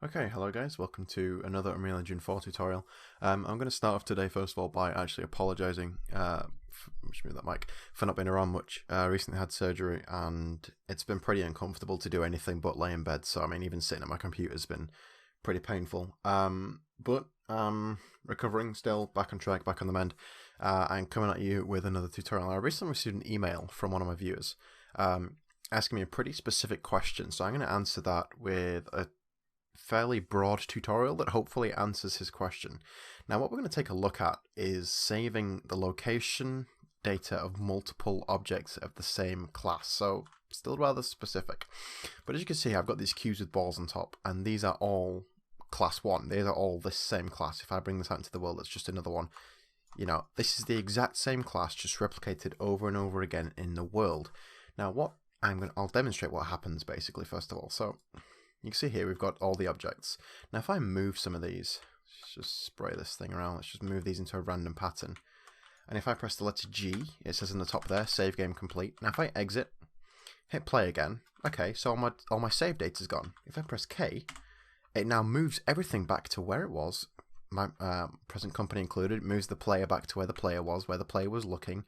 Okay, hello guys, welcome to another Unreal Engine 4 tutorial. I'm going to start off today first of all by actually apologising, just move that mic, for not being around much. Recently had surgery and it's been pretty uncomfortable to do anything but lay in bed, so I mean even sitting at my computer's been pretty painful. But recovering, still back on track, back on the mend, and coming at you with another tutorial. I recently received an email from one of my viewers asking me a pretty specific question, so I'm going to answer that with a fairly broad tutorial that hopefully answers his question. Now what we're going to take a look at is saving the location data of multiple objects of the same class, so still rather specific. But as you can see, I've got these cubes with balls on top, and these are all class 1. These are all this same class. If I bring this out into the world, it's just another one. You know, this is the exact same class, just replicated over and over again in the world. Now what I'll demonstrate what happens basically first of all. So you can see here we've got all the objects. Now if I move some of these, let's just spray this thing around, let's just move these into a random pattern. And if I press the letter G, it says in the top there, save game complete. Now if I exit, hit play again, okay, so all my save data is gone. If I press K, it now moves everything back to where it was, my present company included. It moves the player back to where the player was looking,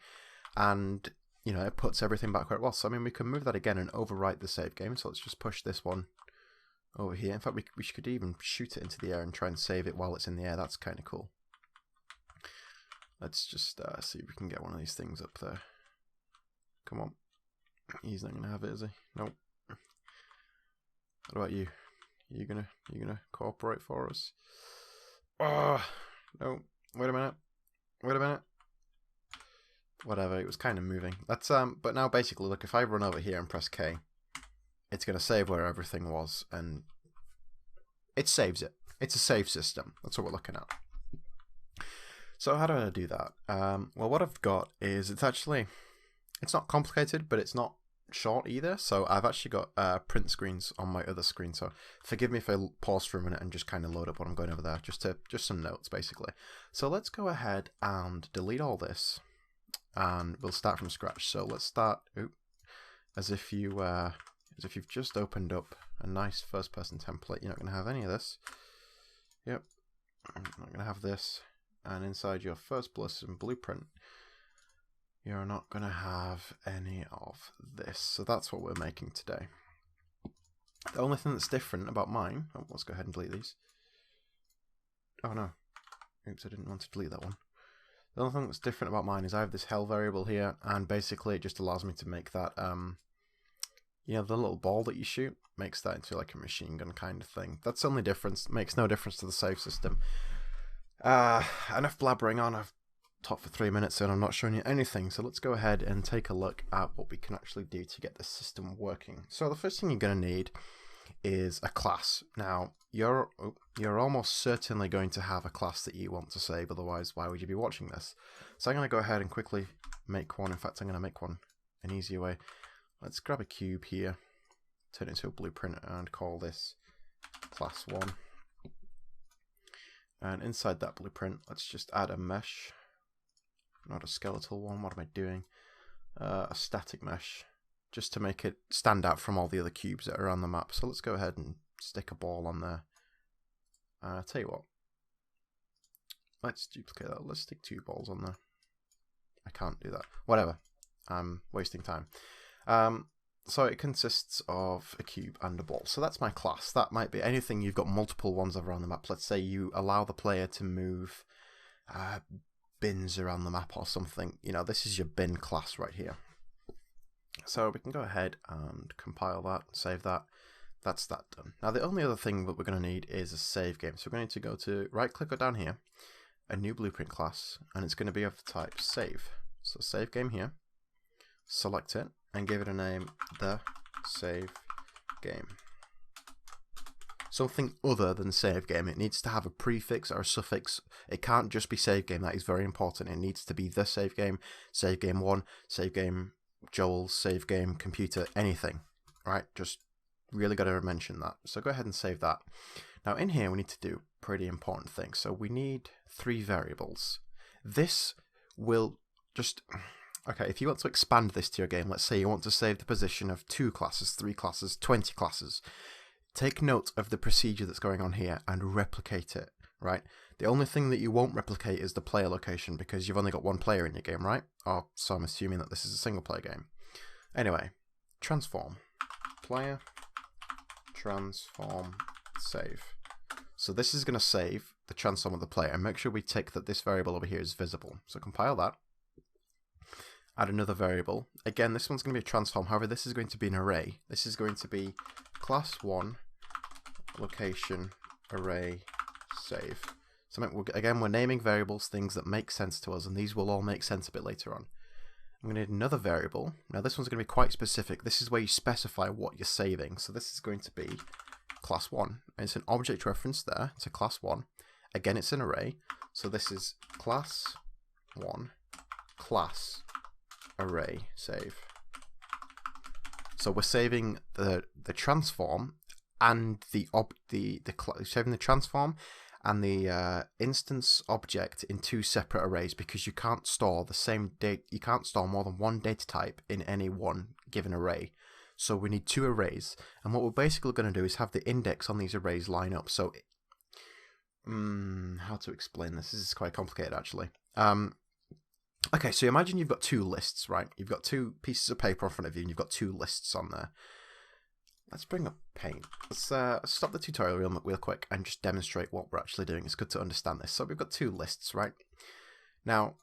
and you know, it puts everything back where it was. So I mean, we can move that again and overwrite the save game. So let's just push this one over here. In fact, we could even shoot it into the air and try and save it while it's in the air. That's kind of cool. Let's just see if we can get one of these things up there. Come on. He's not going to have it, is he? Nope. What about you? You gonna cooperate for us? Oh, no. Wait a minute. Whatever, it was kind of moving. That's but now basically, look, if I run over here and press K, it's going to save where everything was, and it saves it. It's a save system. That's what we're looking at. So how do I do that? Well, what I've got is it's not complicated, but it's not short either. So I've actually got print screens on my other screen. So forgive me if I pause for a minute and just kind of load up what I'm going over there, just some notes basically. So let's go ahead and delete all this, and we'll start from scratch. So let's start as if you've just opened up a nice first-person template. You're not going to have any of this. Yep, I'm not going to have this. And inside your first person blueprint, you're not going to have any of this. So that's what we're making today. The only thing that's different about mine... Oh, let's go ahead and delete these. Oh no. Oops, I didn't want to delete that one. The only thing that's different about mine is I have this hell variable here, and basically it just allows me to make that, you know, the little ball that you shoot, makes that into like a machine gun kind of thing. That's the only difference. Makes no difference to the save system. Enough blabbering on. I've talked for 3 minutes and I'm not showing you anything, so let's go ahead and take a look at what we can actually do to get the system working. So the first thing you're going to need is a class. Now, you're almost certainly going to have a class that you want to save, otherwise why would you be watching this? So I'm going to go ahead and quickly make one. In fact, I'm going to make one an easier way. Let's grab a cube here, turn it into a blueprint, and call this class 1. And inside that blueprint, let's just add a mesh, not a skeletal one. What am I doing? A static mesh, just to make it stand out from all the other cubes that are on the map. So let's go ahead and stick a ball on there. Tell you what, let's duplicate that. Let's stick 2 balls on there. I can't do that. Whatever. I'm wasting time. So it consists of a cube and a ball. So that's my class. That might be anything. You've got multiple ones around the map. Let's say you allow the player to move bins around the map or something. You know, this is your bin class right here. So we can go ahead and compile that, save that. That's that done. Now the only other thing that we're going to need is a save game. So we're going to need to go to right click or down here, a new blueprint class, and it's going to be of the type save. So save game here, select it, and give it a name, the save game. Something other than save game. It needs to have a prefix or a suffix. It can't just be save game. That is very important. It needs to be the save game 1, save game Joel, save game computer, anything. Right? Just really got to mention that. So go ahead and save that. Now in here we need to do pretty important things. So we need 3 variables. This will just... Okay, if you want to expand this to your game, let's say you want to save the position of 2 classes, 3 classes, 20 classes, take note of the procedure that's going on here and replicate it, right? The only thing that you won't replicate is the player location because you've only got one player in your game, right? Or so I'm assuming that this is a single player game. Anyway, transform, player, transform, save. So this is going to save the transform of the player and make sure we tick that this variable over here is visible. So compile that. Add another variable. Again, this one's going to be a transform. However, this is going to be an array. This is going to be class 1 location array save. So again, we're naming variables things that make sense to us, and these will all make sense a bit later on. I'm going to need another variable. Now this one's going to be quite specific. This is where you specify what you're saving. So this is going to be class 1. And it's an object reference there to class 1. Again, it's an array. So this is class 1 class array save. So we're saving the transform and saving the transform and the instance object in two separate arrays because you can't store the same date. You can't store more than one data type in any one given array. So we need two arrays, and what we're basically going to do is have the index on these arrays line up. So, how to explain this? This is quite complicated actually. Okay, so imagine you've got two lists, right? You've got two pieces of paper in front of you, and you've got two lists on there. Let's bring up Paint. Let's stop the tutorial real quick and just demonstrate what we're actually doing. It's good to understand this. So we've got two lists, right? Now,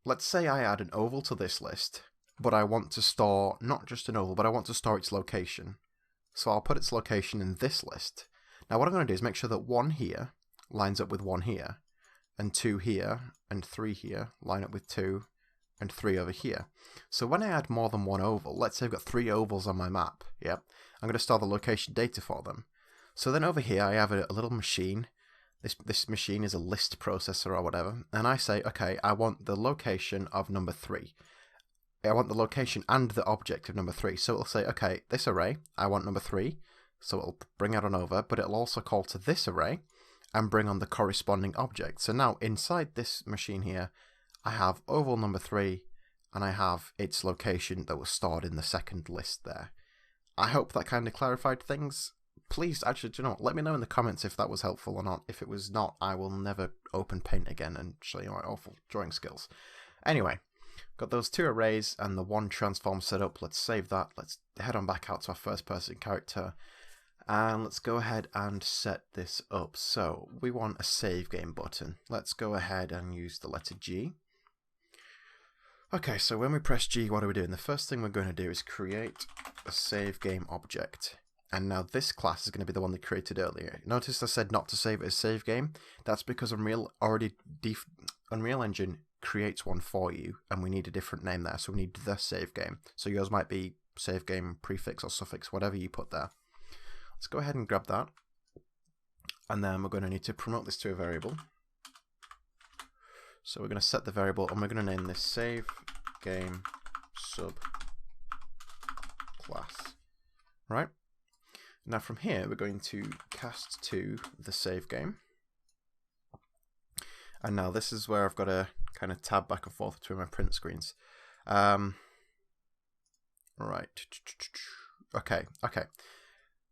let's say I add an oval to this list, but I want to store not just an oval, but I want to store its location. So I'll put its location in this list. Now what I'm going to do is make sure that 1 here lines up with 1 here, and 2 here, and 3 here line up with 2 and 3 over here. So when I add more than one oval, let's say I've got 3 ovals on my map, yep, I'm going to store the location data for them. So then over here I have a little machine. This machine is a list processor or whatever, and I say, okay, I want the location of number 3. I want the location and the object of number 3. So it'll say, okay, this array, I want number 3, so it'll bring it on over, but it'll also call to this array and bring on the corresponding object. So now inside this machine here, I have oval number 3, and I have its location that was stored in the second list there. I hope that kind of clarified things. Please, actually, do you know what? Let me know in the comments if that was helpful or not. If it was not, I will never open Paint again and show you my awful drawing skills. Anyway, got those two arrays and the one transform set up. Let's save that. Let's head on back out to our first person character. And let's go ahead and set this up. So we want a save game button. Let's go ahead and use the letter G. Okay, so when we press G, what are we doing? The first thing we're going to do is create a save game object. And now this class is going to be the one that created earlier. Notice I said not to save it as save game. That's because Unreal Engine creates one for you, and we need a different name there. So we need the save game. So yours might be save game prefix or suffix, whatever you put there. Let's go ahead and grab that. And then we're going to need to promote this to a variable. So we're going to set the variable, and we're going to name this save game sub class. Right? Now from here, we're going to cast to the save game. And now this is where I've got to kind of tab back and forth between my print screens. Right. Okay.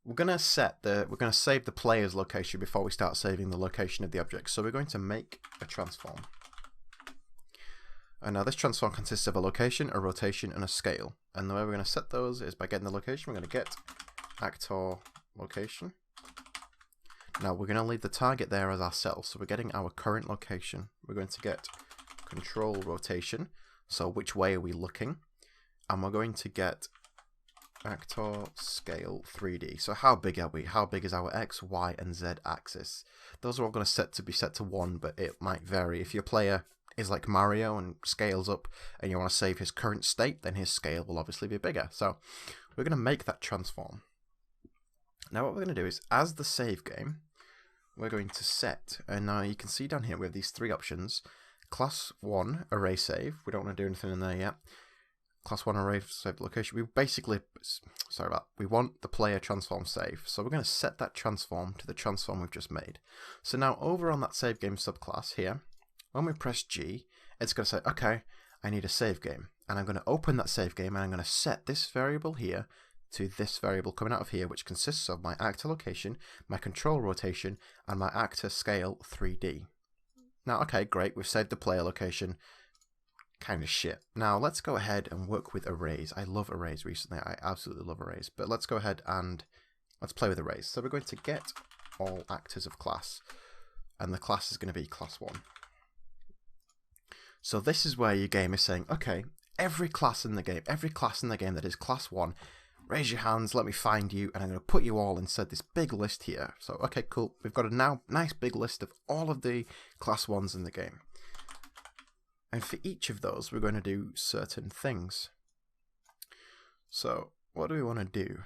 We're going to save the player's location before we start saving the location of the object. So we're going to make a transform. And now this transform consists of a location, a rotation, and a scale. And the way we're going to set those is by getting the location. We're going to get actor location. Now we're going to leave the target there as our cell. So we're getting our current location. We're going to get control rotation. So which way are we looking? And we're going to get actor scale 3D. So how big are we? How big is our X, Y, and Z axis? Those are all going to be set to 1, but it might vary. If your player is like Mario and scales up and you want to save his current state, then his scale will obviously be bigger. So we're going to make that transform. Now what we're going to do is, as the save game, we're going to set, and now you can see down here we have these 3 options. Class 1 array save, we don't want to do anything in there yet. Class 1 array save location, we want the player transform save. So we're going to set that transform to the transform we've just made. So now over on that save game subclass here, when we press G, it's going to say, okay, I need a save game. And I'm going to open that save game, and I'm going to set this variable here to this variable coming out of here, which consists of my actor location, my control rotation, and my actor scale 3D. Now, okay, great, we've saved the player location. Kind of shit. Now, let's go ahead and work with arrays. I love arrays recently. I absolutely love arrays. But let's go ahead and let's play with arrays. So we're going to get all actors of class, and the class is going to be class 1. So this is where your game is saying, okay, every class in the game that is class 1, raise your hands, let me find you, and I'm going to put you all inside this big list here. So, okay, cool. We've got a now nice big list of all of the class 1s in the game. And for each of those, we're going to do certain things. So, what do we want to do?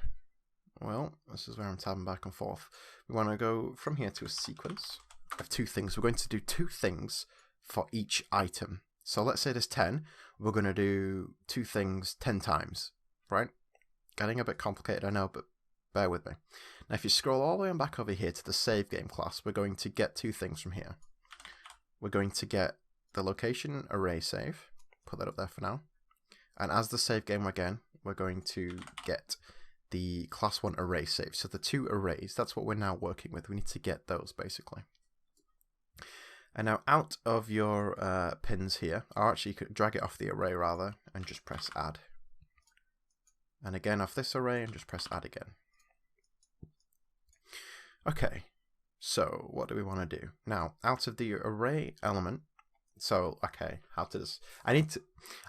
Well, this is where I'm tabbing back and forth. We want to go from here to a sequence of 2 things. We're going to do 2 things for each item. So let's say there's 10. We're going to do 2 things 10 times, right? Getting a bit complicated, I know, but bear with me. Now, if you scroll all the way back over here to the save game class, we're going to get 2 things from here. We're going to get the location array save, put that up there for now, and as the save game again, we're going to get the class 1 array save. So the 2 arrays, that's what we're now working with. We need to get those basically. And now out of your pins here, or actually you could drag it off the array rather, and just press add. And again off this array and just press add again. Okay, so what do we want to do? Now, out of the array element, so, okay, how to this? I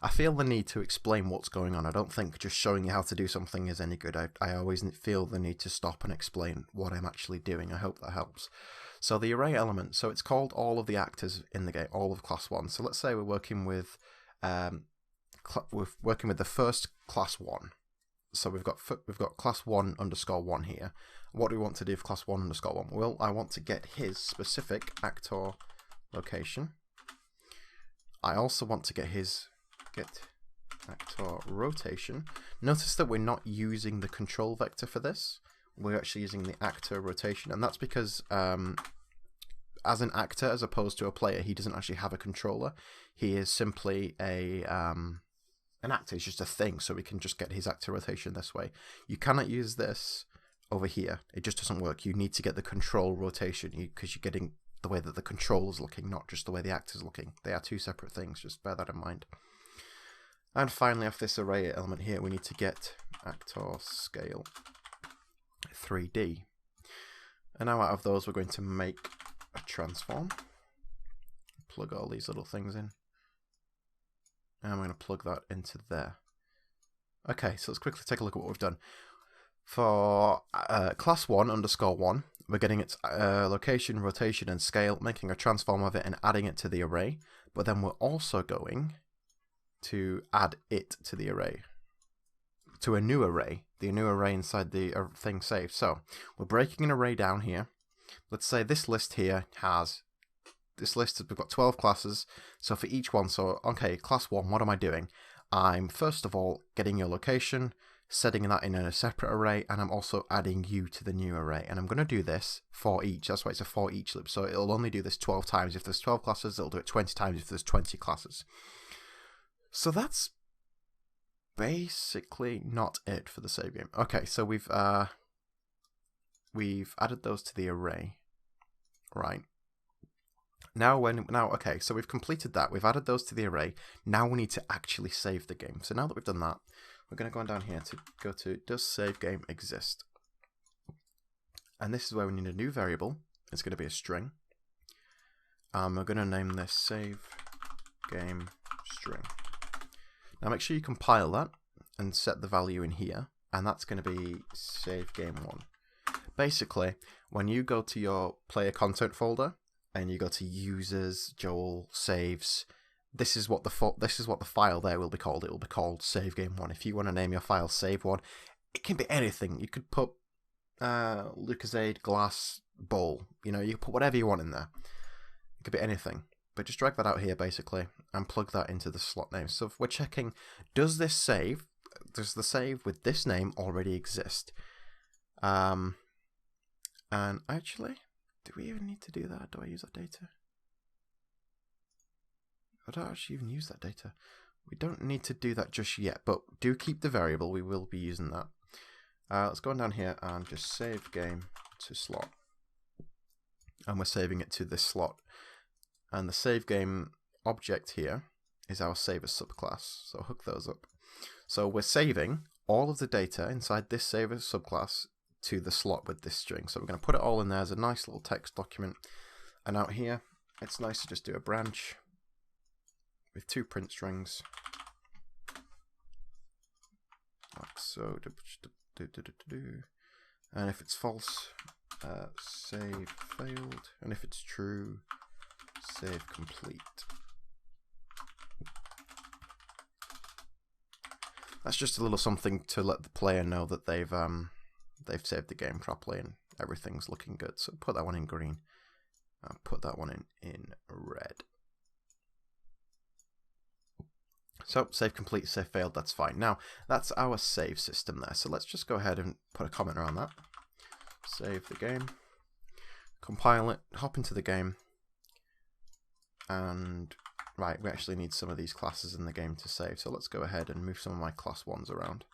feel the need to explain what's going on. I don't think just showing you how to do something is any good. I always feel the need to stop and explain what I'm actually doing. I hope that helps. So the array element, so it's called all of the actors in the game, all of class 1. So let's say we're working with the first class 1. So we've got class 1_1 here. What do we want to do for class 1_1? Well, I want to get his specific actor location. I also want to get his actor rotation. Notice that we're not using the control vector for this. We're actually using the actor rotation, and that's because as an actor, as opposed to a player, he doesn't actually have a controller. He is simply an actor. It's just a thing, so we can just get his actor rotation this way. You cannot use this over here. It just doesn't work. You need to get the control rotation because you're getting the way that the control is looking, not just the way the actor's looking. They are 2 separate things, just bear that in mind. And finally, off this array element here, we need to get actor scale 3D. And now out of those, we're going to make a transform. Plug all these little things in. And I'm going to plug that into there. Okay, so let's quickly take a look at what we've done. For class 1_1, we're getting its location, rotation, and scale, making a transform of it and adding it to the array. But then we're also going to add it to the array, to a new array, the new array inside the thing saved. So we're breaking an array down here. Let's say this list here has, we've got 12 classes. So for each one, so okay, class 1, what am I doing? I'm first of all getting your location, setting that in a separate array, and I'm also adding you to the new array. And I'm going to do this for each. That's why it's a for each loop. So it'll only do this 12 times. If there's 12 classes, it'll do it 20 times if there's 20 classes. So that's basically not it for the save game. Okay, so we've added those to the array, right? Okay, so we've completed that. We've added those to the array. Now we need to actually save the game. So now that we've done that, we're going to go on down here to go to does save game exist? And this is where we need a new variable. It's going to be a string. We're going to name this save game string. Now make sure you compile that and set the value in here, and that's going to be save game 1. Basically, when you go to your player content folder and you go to users, Joel, saves, this is what the file there will be called. It will be called save game 1. If you want to name your file save 1, it can be anything. You could put Lucasade glass bowl. You know, you can put whatever you want in there. It could be anything. But just drag that out here basically and plug that into the slot name. So if we're checking, does the save with this name already exist? And actually, do we even need to do that? Do I use that data? I don't actually even use that data. We don't need to do that just yet, but do keep the variable. We will be using that. Let's go on down here and just save game to slot. And we're saving it to this slot. And the save game object here is our saver subclass. So hook those up. So we're saving all of the data inside this saver subclass to the slot with this string. So we're going to put it all in there as a nice little text document. And out here, it's nice to just do a branch with 2 print strings. Like so. And if it's false, save failed. And if it's true, save complete. That's just a little something to let the player know that they've saved the game properly and everything's looking good. So put that one in green and put that one in red. So save complete, save failed, that's fine. Now that's our save system there. So let's just go ahead and put a comment around that. Save the game, compile it, hop into the game, and right, we actually need some of these classes in the game to save. So let's go ahead and move some of my class 1s around.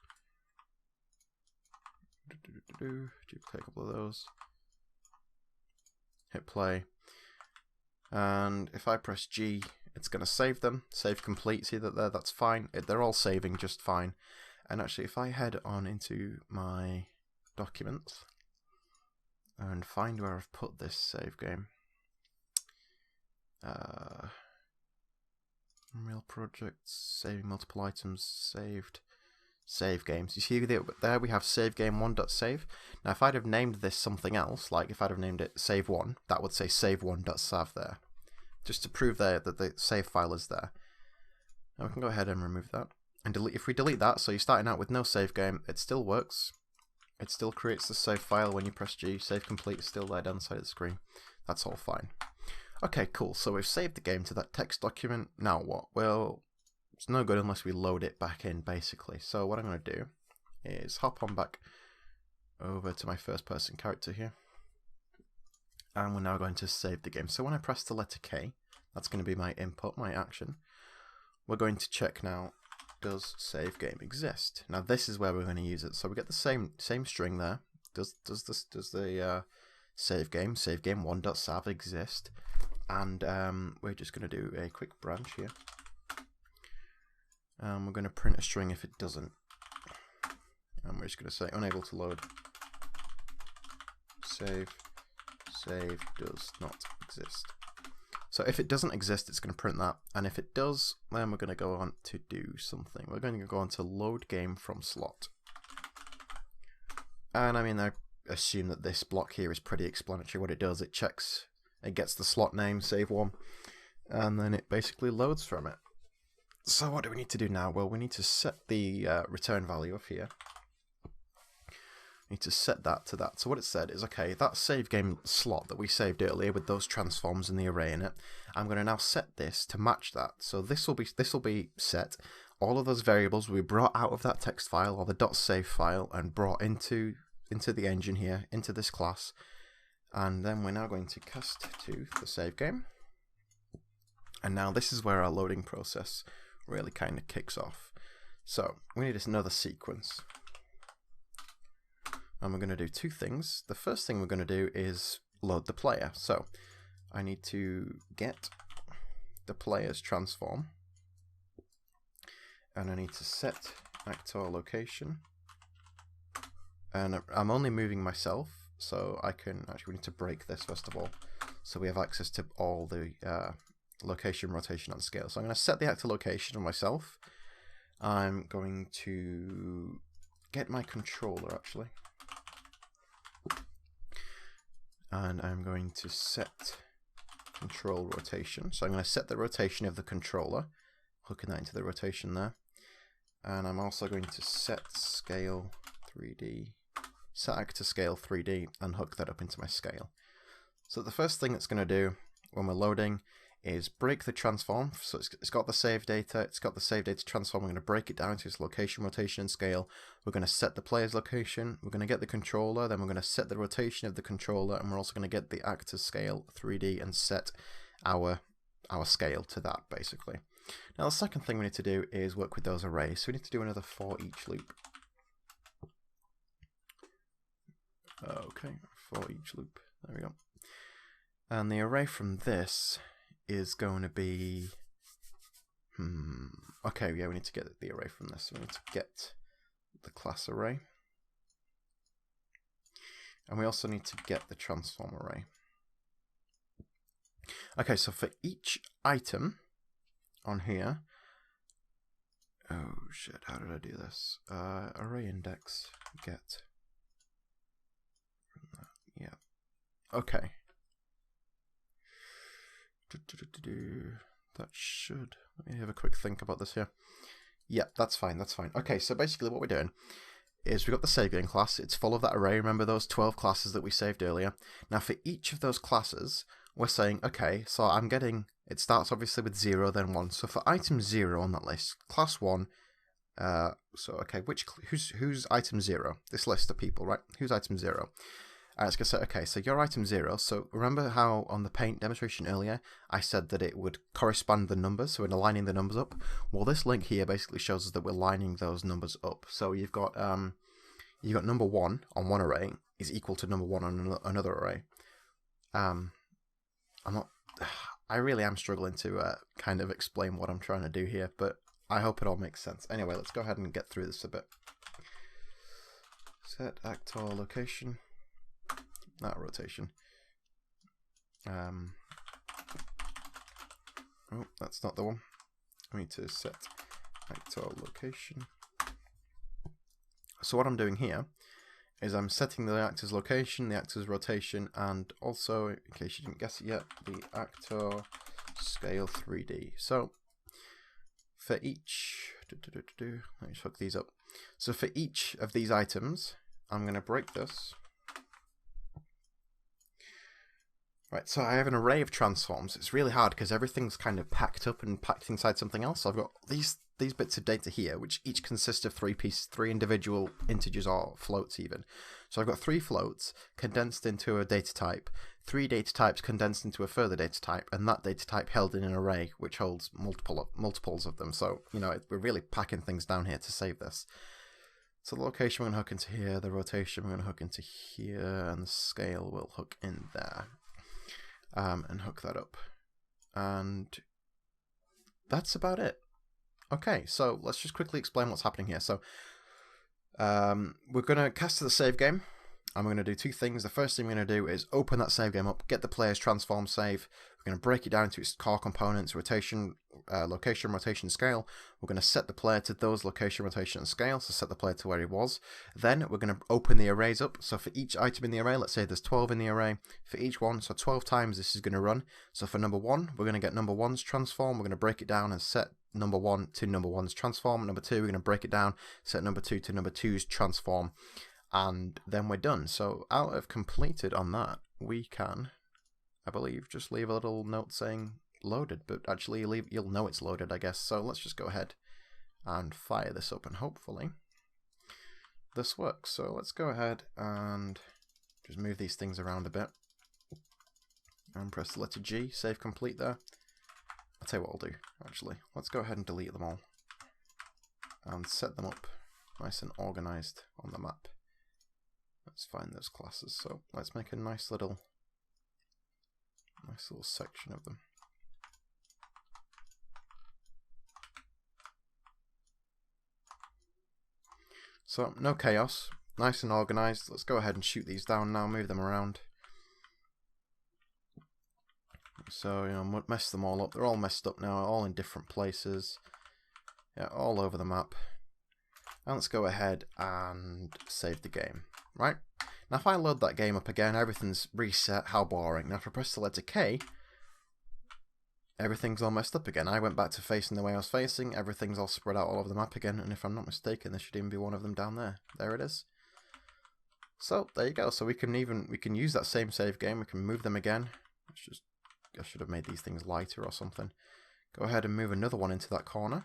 Duplicate a couple of those. Hit play. And if I press G, it's going to save them. Save complete. See that there? That's fine. They're all saving just fine. And actually, if I head on into my documents and find where I've put this save game. Real projects, saving multiple items, saved, save games. You see there we have save game 1.save. Now if I'd have named this something else, like if I'd have named it save 1, that would say save1.sav there. Just to prove there that the save file is there. Now we can go ahead and remove that. And delete. If we delete that, so you're starting out with no save game, it still works. It still creates the save file when you press G. Save complete is still there down the side of the screen. That's all fine. Okay, cool. So we've saved the game to that text document. Now what? Well, it's no good unless we load it back in, basically. So what I'm going to do is hop on back over to my first person character here. And we're now going to save the game. So when I press the letter K, that's going to be my input, my action. We're going to check now, does save game exist? Now this is where we're going to use it. So we get the same string there. Does the save game 1.sav exist? And we're just going to do a quick branch here. We're going to print a string if it doesn't. And we're just going to say unable to load. Save does not exist. So if it doesn't exist, it's going to print that. And if it does, then we're going to go on to do something. We're going to go on to load game from slot. And I mean, I assume that this block here is pretty explanatory. What it does, it checks. It gets the slot name, save 1, and then it basically loads from it. So what do we need to do now? Well, we need to set the return value of here. We need to set that to that. So what it said is, okay, that save game slot that we saved earlier with those transforms and the array in it, I'm going to now set this to match that. So this will be set. All of those variables will be brought out of that text file or the .save file and brought into the engine here, into this class. And then we're now going to cast to the save game. And now this is where our loading process really kind of kicks off. So we need another sequence. And we're going to do 2 things. The first thing we're going to do is load the player. So I need to get the player's transform. And I need to set actor location. And I'm only moving myself. So I can, actually we need to break this first of all, so we have access to all the location, rotation and scale. So I'm going to set the actor location of myself. I'm going to get my controller actually. And I'm going to set control rotation. So I'm going to set the rotation of the controller, hooking that into the rotation there. And I'm also going to set scale 3D. Set actor scale 3D and hook that up into my scale. So the first thing it's going to do when we're loading is break the transform. So it's got the save data, transform. We're going to break it down to its location, rotation and scale. We're going to set the player's location, we're going to get the controller, then we're going to set the rotation of the controller, and we're also going to get the actor scale 3D and set our scale to that basically. Now the second thing we need to do is work with those arrays. So we need to do another for each loop. Okay, for each loop. There we go. And the array from this is going to be... Okay, yeah, we need to get the array from this. We need to get the class array. And we also need to get the transform array. Okay, so for each item on here... Oh shit, how did I do this? Array index, get... Yeah. Okay. That should... Let me have a quick think about this here. Yeah, that's fine, that's fine. Okay, so basically what we're doing is we've got the save game class. It's full of that array. Remember those 12 classes that we saved earlier? Now for each of those classes, we're saying, okay, so I'm getting... It starts obviously with 0, then 1. So for item 0 on that list, class 1... so, okay, who's item 0? This list of people, right? Who's item 0? And it's going to say, okay, so you're item 0. So remember how on the paint demonstration earlier, I said that it would correspond the numbers, so we're aligning the numbers up. Well, this link here basically shows us that we're lining those numbers up. So you've got number 1 on one array is equal to number 1 on another array. I really am struggling to kind of explain what I'm trying to do here, but I hope it all makes sense. Anyway, let's go ahead and get through this a bit. Set actor location. Not rotation. Oh, that's not the one. I need to set actor location. So what I'm doing here is I'm setting the actor's location, the actor's rotation, and also, in case you didn't guess it yet, the actor scale 3D. So for each, let me just hook these up. So for each of these items, I'm going to break this. Right, so I have an array of transforms. It's really hard because everything's kind of packed up and packed inside something else. So I've got these bits of data here, which each consist of three individual integers or floats even. So I've got 3 floats condensed into a data type, 3 data types condensed into a further data type, and that data type held in an array which holds multiples of them. So, you know, we're really packing things down here to save this. So the location we're going to hook into here, the rotation we're going to hook into here, and the scale we'll hook in there. And hook that up. And that's about it. Okay, so let's just quickly explain what's happening here. So we're going to cast to the save game. And we're going to do 2 things. The first thing we're going to do is open that save game up, get the player's transform save. We're going to break it down into its core components, rotation, location, rotation, scale. We're going to set the player to those location, rotation, and scale, so set the player to where he was. Then we're going to open the arrays up. So for each item in the array, let's say there's 12 in the array, for each one, so 12 times this is going to run. So for number 1, we're going to get number 1's transform. We're going to break it down and set number 1 to number 1's transform. Number 2, we're going to break it down, set number 2 to number 2's transform. And then we're done. So out of completed on that, we can, I believe, just leave a little note saying loaded, but actually you'll know it's loaded, I guess. So let's just go ahead and fire this up, and hopefully this works. So let's go ahead and just move these things around a bit and press the letter G, save complete there. I'll tell you what I'll do, actually. Let's go ahead and delete them all and set them up nice and organized on the map. Let's find those classes. So let's make a nice little section of them. So no chaos, nice and organized. Let's go ahead and shoot these down now, move them around. So, you know, mess them all up. They're all messed up now, all in different places. Yeah, all over the map. And let's go ahead and save the game. Right? Now if I load that game up again, everything's reset. How boring. Now if I press the letter K, everything's all messed up again. I went back to facing the way I was facing. Everything's all spread out all over the map again. And if I'm not mistaken, there should even be one of them down there. There it is. So there you go. So we can use that same save game. We can move them again. I should have made these things lighter or something. Go ahead and move another one into that corner.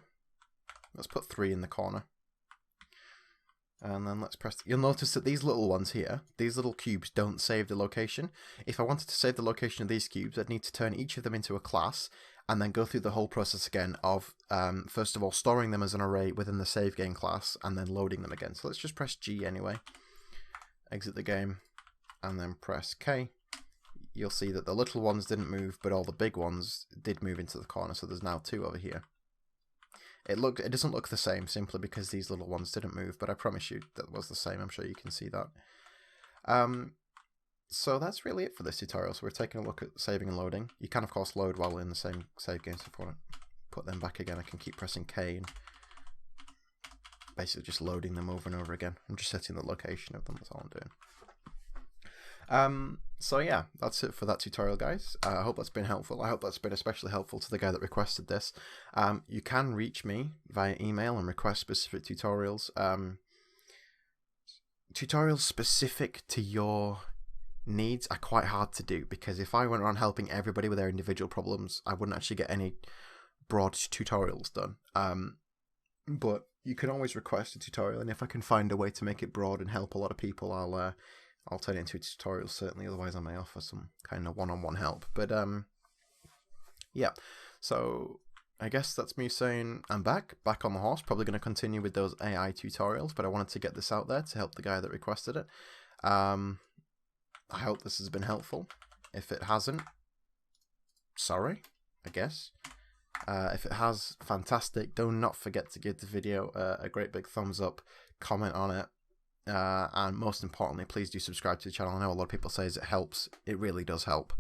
Let's put 3 in the corner. And then let's press... You'll notice that these little ones here, these little cubes don't save the location. If I wanted to save the location of these cubes, I'd need to turn each of them into a class and then go through the whole process again of, first of all, storing them as an array within the save game class and then loading them again. So let's just press G anyway. Exit the game. and then press K, you'll see that the little ones didn't move, but all the big ones did move into the corner, so there's now 2 over here. It doesn't look the same simply because these little ones didn't move, but I promise you that was the same. I'm sure you can see that. So that's really it for this tutorial. So we're taking a look at saving and loading. You can of course load while in the same save game, so if I want to put them back again, I can keep pressing K and basically just loading them over and over again. I'm just setting the location of them, that's all I'm doing. So yeah, that's it for that tutorial, guys. I hope that's been helpful. I hope that's been especially helpful to the guy that requested this. You can reach me via email and request specific tutorials. Tutorials specific to your needs are quite hard to do, because if I went around helping everybody with their individual problems, I wouldn't actually get any broad tutorials done. But you can always request a tutorial, and if I can find a way to make it broad and help a lot of people, I'll turn it into a tutorial, certainly. Otherwise, I may offer some kind of one-on-one help. But yeah. So I guess that's me saying I'm back on the horse. Probably going to continue with those AI tutorials, but I wanted to get this out there to help the guy that requested it. I hope this has been helpful. If it hasn't, sorry, I guess. If it has, fantastic. Do not forget to give the video a great big thumbs up, comment on it. And most importantly, please do subscribe to the channel. I know a lot of people say it helps. It really does help.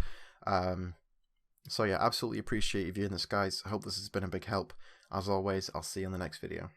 So yeah, absolutely appreciate you viewing this, guys. I hope this has been a big help. As always, I'll see you in the next video.